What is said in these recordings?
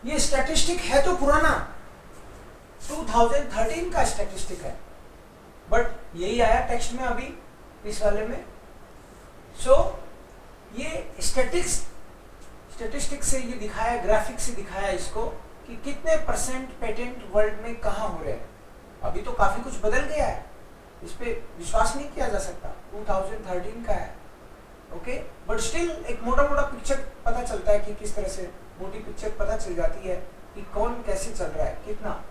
ये स्टैटिस्टिक है तो पुराना, 2013 का स्टैटिस्टिक है, बट यही आया टेक्स्ट में अभी इस वाले में। सो ये स्टैटिस्टिक्स से ये दिखाया, ग्राफिक से दिखाया इसको कि कितने परसेंट पेटेंट वर्ल्ड में कहाँ हो रहे हैं। अभी तो काफी कुछ बदल गया है, इस पे विश्वास नहीं किया जा सकता, 2013 का है, ओके। बट स्टिल एक मोटा मोटा पिक्चर पता चलता है कि किस तरह से, मोटी पिक्चर पता चल जाती है कि कौन कैसे चल रहा है, कितना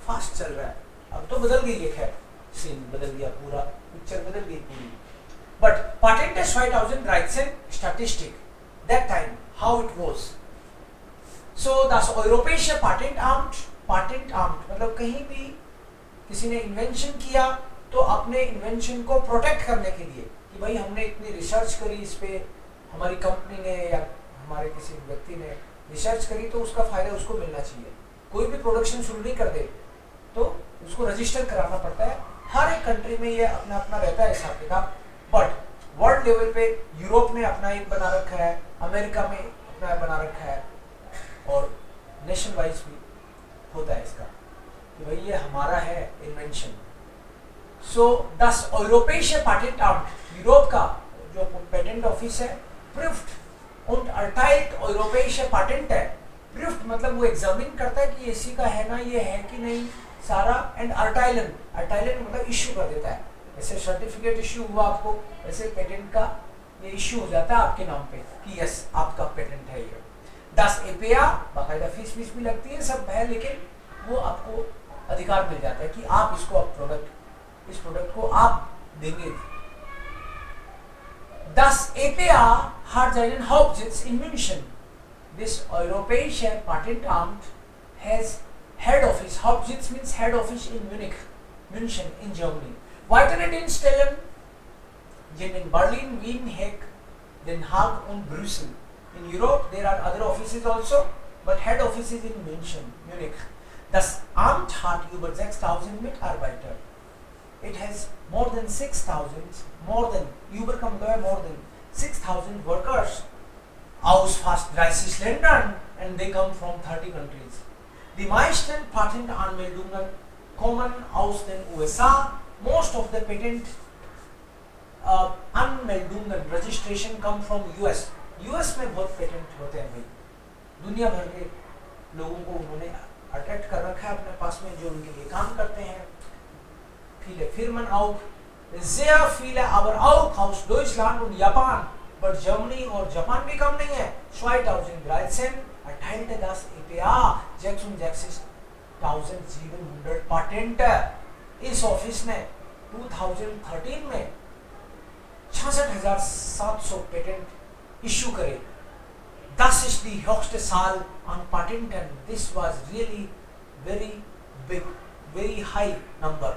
फास्ट चल रहा है। अब तो बदल गई है, खैर सीन बदल गया, पूरा पिक्चर बदल गई पूरी। But patent 2013 statistic that time how it was. So das Europäische Patentamt मतलब कहीं भी किसी ने इन्वेंशन किया तो अपने इन्वेंशन को प्रोटेक्ट करने के लिए कि भाई हमने इतनी रिसर्च करी इस पे, हमारी कंपनी ने या हमारे किसी व्यक्ति ने रिसर्च करी तो उसका फायदा उसको मिलना चाहिए। कोई भी प्रोडक्शन शुरू नहीं कर दे तो उसको रजिस्टर कराना पड़ता है। हर एक कंट्री में ये अपना अपना रहता है हिसाब किताब, बट वर्ल्ड लेवल पे यूरोप ने अपना एक बना रखा है, अमेरिका में अपना बना रखा है, और नेशन वाइज भी होता है इसका कि भाई ये हमारा है इन्वेंशन। सो das Europäische Patentamt, यूरोप का जो पेटेंट ऑफिस है, prüft und erteilt europäische Patente। prüft मतलब वो एग्जामिन करता है कि इसी का है ना, ये है कि नहीं सारा, एंड erteilen मतलब इश्यू कर देता है। ऐसे सर्टिफिकेट इश्यू हुआ आपको, ऐसे पेटेंट का ये इश्यू हो जाता है आपके नाम पे कि यस आपका पेटेंट है ये। das EPA बाकायदा फीस भी लगती है, सब है, लेकिन वो आपको अधिकार मिल जाता है कि आप इसको इस प्रोडक्ट को आप देंगे। Das EPA hat seinen Hauptsitz in München. This Europäische Patentamt has head office. Hauptsitz means head office in München in Germany. Weitere Dienststellen sind in Berlin, Wien, Hague, Den Haag und Brüssel. In Europe there are other offices also, but head office is in Munich. Das Amt hat über 6000 Mitarbeiter. It has more than 6,000 workers aus fast 30 Ländern, and they come from 30 countries. Die meisten Patentanmeldungen kommen aus den USA. Most of the patent Anmeldungen, registration come from US. US में बहुत patent होते हैं भाई, दुनिया भर के लोगों को उन्होंने अट्रैक्ट कर रखा है अपने पास में, जो उनके लिए काम करते हैं। Viele Firmen auch, sehr viele aber auch aus Deutschland und Japan, but Germany और जापान भी कम नहीं है। 2013 erteilte das EPA 66.700 Patente। इस ऑफिस ने 2013 में 66,700 पेटेंट इश्यू करे। Das ist die höchste Zahl an Patenten. This was really very big, very high number.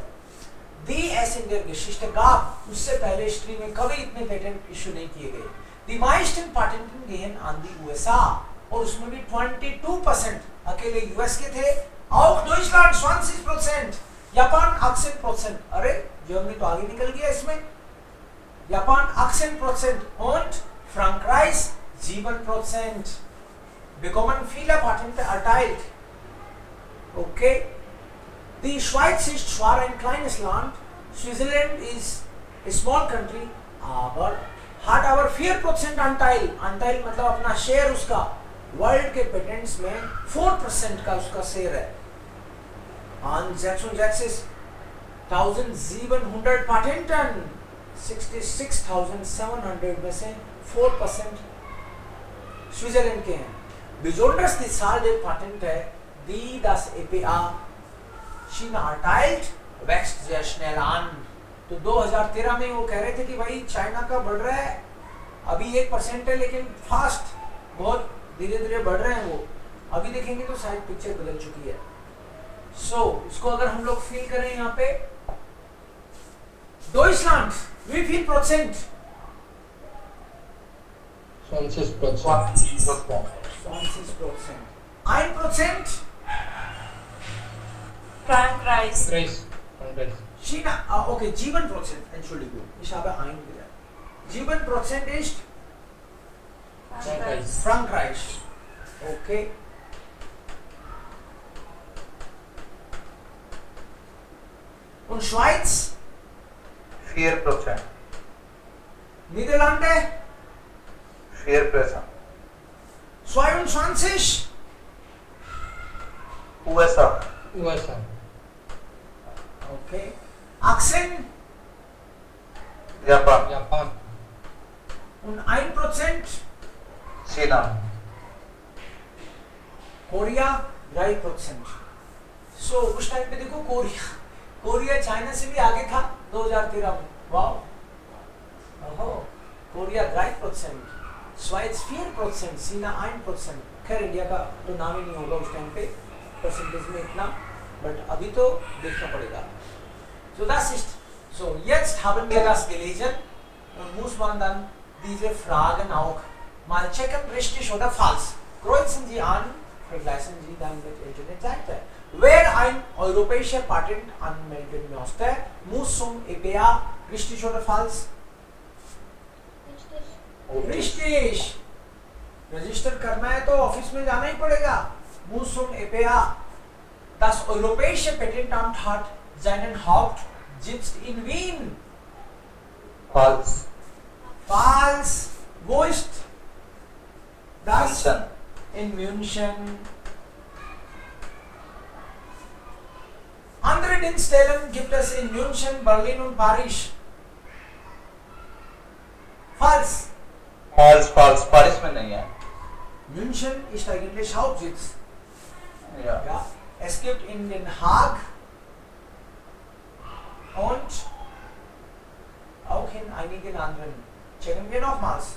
Die es in der Geschichte gab, उससे पहले हिस्ट्री में कभी इतने पेटेंट इश्यू नहीं किए गए। Die meisten Patenten gehen an die USA, और उसमें भी 22% अकेले यूएस के थे, auch Deutschland 20%, जापान 18%, अरे जर्मनी तो आगे निकल गया इसमें, Japan 18% und Frankreich 7%. Bekommen viele Patente erteilt. Okay. Die Schweiz ist zwar ein kleines Land, Switzerland is a small country, aber hat aber 4% Anteil मतलब अपना शेयर उसका वर्ल्ड के पेटेंट्स में 4% का उसका शेयर है। An 66,700 Patenten, 66,700 में से 4% स्विट्जरलैंड के हैं। Besonders die Zahl der Patente, die das EPA China erteilt, wächst sehr schnell an। तो 2013 में वो कह रहे थे कि भाई चाइना का बढ़ रहा है, अभी 1% है लेकिन फास्ट, बहुत धीरे धीरे बढ़ रहे हैं वो। अभी देखेंगे तो शायद पिक्चर बदल चुकी है। सो इसको अगर हम लोग फील करें यहाँ पे, Deutschland, wie viel Prozent? 20%. 1%? Frankreich. China, okay, 7%, Entschuldigung, ich habe eingedacht. 7% ist Frankreich. Okay. Und Schweiz? 4%. Niederlande? 4%. 22? USA. USA. Okay. Achsen? Japan. Japan. Und 1%? China. Korea 2%. सो उस टाइम पे देखो कोरिया चाइना से भी आगे था 2013 में. वाओ. ओहो. कोरिया 2%. स्वाइस 4%. चीना 1%. खैर इंडिया का तो नाम ही नहीं होगा उस टाइम पे परसेंटेज में इतना, बट अभी तो देखना पड़ेगा. So das ist so. Jetzt haben wir das gelesen und muss man dann diese Fragen auch mal checken, richtig oder falsch. Kreuzen Sie an, vergleichen Sie dann mit Internetseite. Wer ein europäisches Patent anmelden möchte, muss zum EPA, richtig oder falsch? richtig. Register करना है तो office में जाना ही पड़ेगा. muss zum EPA. Das Europäische Patentamt hat seinen Hauptsitz in Wien. False. Falsch. Wo ist das? München. In München. Andere Dienststellen gibt es in München, Berlin und Paris. Falsch. False. Paris में नहीं है. München ist eigentlich Hauptsitz. Ja. Ja. Es gibt in Den Haag und auch in einigen anderen. Checken wir nochmals.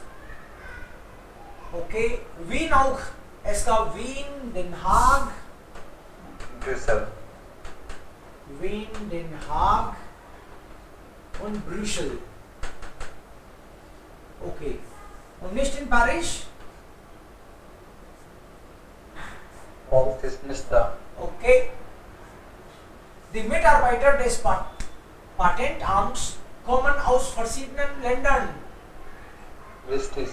Okay, Wien auch. Es gab Wien, Den Haag, Brüssel. Wien, Den Haag und Brüssel. Okay. Und nicht in Paris? Paris ist nicht da. Okay. Die Mitarbeiter des Patentamts kommen aus verschiedenen Ländern. Richtig.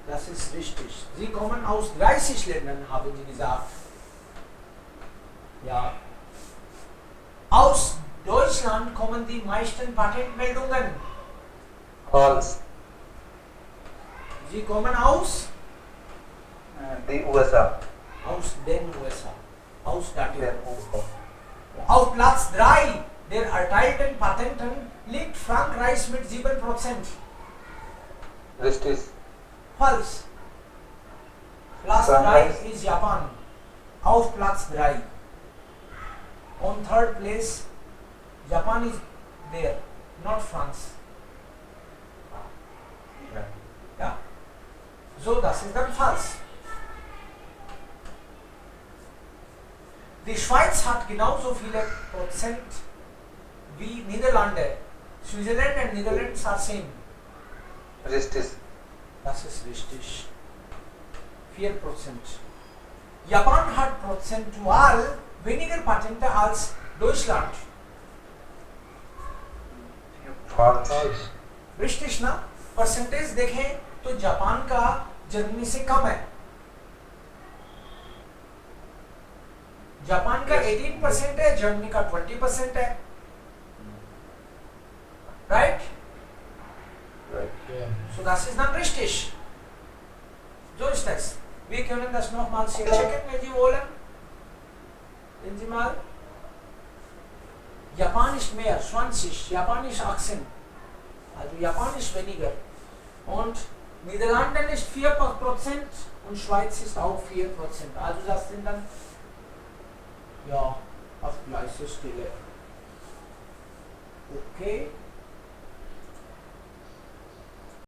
Das ist richtig. Sie kommen aus 30 Ländern, haben Sie gesagt. Ja. Aus Deutschland kommen die meisten Patentmeldungen. False. Sie kommen aus? Die USA. Aus den USA. Aus der Der USA. USA. Auf Platz 3 der erteilten Patenten liegt Frankreich mit 7%. Richtig. Falsch. Platz 3 Frankreich. ist Japan. Auf Platz 3. On third place, Japan is there, not France. Ja. Ja? So, das ist dann falsch. Die Schweiz hat genauso viele Prozent wie Niederlande. Switzerland and Netherlands are same. Richtig. Das ist richtig. 4%. Japan hat prozentual weniger Patente als Deutschland. False. False. richtig ना. Percentage देखें तो Japan का Germany से कम है. Japan का 18% है, Germany का 20% है. Right? Right. Yeah. So das ist dann richtig. So ist es. Wir können das nochmals hier checken, wenn Sie wollen. Wenn Sie mal. Japan ist mehr, 20. Japan ist 18. Also Japan ist weniger. Und Niederlanden ist 4% und Schweiz ist auch 4%. Also das sind dann ja auf gleicher Stelle. Okay.